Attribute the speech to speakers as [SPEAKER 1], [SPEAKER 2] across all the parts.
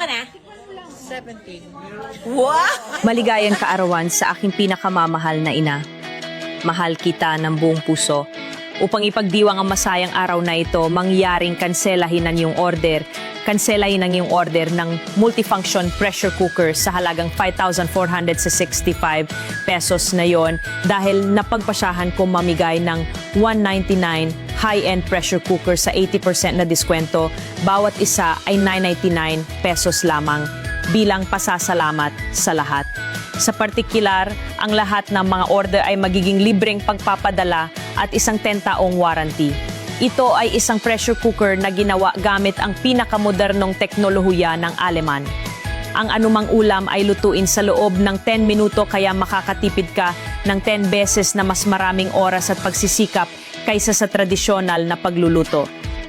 [SPEAKER 1] na?
[SPEAKER 2] 17.
[SPEAKER 1] Wow!
[SPEAKER 3] Maligayang kaarawan sa aking pinakamamahal na ina. Mahal kita ng buong puso. Upang ipagdiwang ang masayang araw na ito, mangyaring kanselahin ang iyong order. Kanselahin ang iyong order ng multifunction pressure cooker sa halagang 5,465 pesos na yon dahil napagpasyahan ko mamigay ng 199 high-end pressure cooker sa 80% na diskwento. Bawat isa ay 999 pesos lamang bilang pasasalamat sa lahat. Sa partikular, ang lahat ng mga order ay magiging libreng pagpapadala at isang 10-taong warranty. Ito ay isang pressure cooker na ginawa gamit ang pinakamodernong teknolohiya ng Aleman. Ang anumang ulam ay lutuin sa loob ng 10 minuto kaya makakatipid ka ng 10 beses na mas maraming oras at pagsisikap kaysa sa tradisyonal na pagluluto.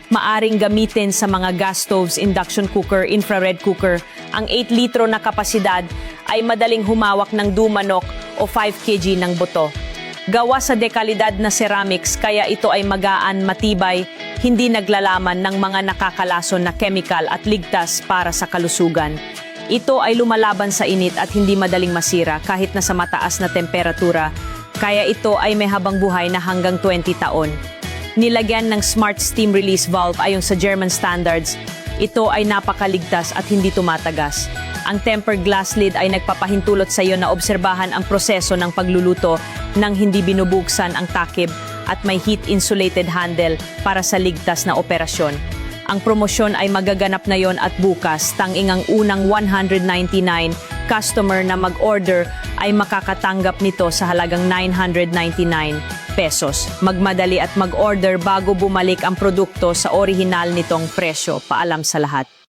[SPEAKER 3] Maaring gamitin sa mga gas stoves, induction cooker, infrared cooker. Ang 8 litro na kapasidad ay madaling humawak ng dumanok o 5 kg ng buto. Gawa sa dekalidad na ceramics kaya ito ay magaan, matibay, hindi naglalaman ng mga nakakalason na chemical at ligtas para sa kalusugan. Ito ay lumalaban sa init at hindi madaling masira kahit na sa mataas na temperatura, kaya ito ay may habang buhay na hanggang 20 taon. Nilagyan ng Smart Steam Release Valve ayon sa German standards. Ito ay napakaligtas at hindi tumatagas. Ang tempered glass lid ay nagpapahintulot sa iyo na obserbahan ang proseso ng pagluluto nang hindi binubuksan ang takip at may heat-insulated handle para sa ligtas na operasyon. Ang promosyon ay magaganap na yon at bukas, tanging ang unang 199 customer na mag-order ay makakatanggap nito sa halagang 999 pesos. Magmadali at mag-order bago bumalik ang produkto sa orihinal nitong presyo. Paalam sa lahat.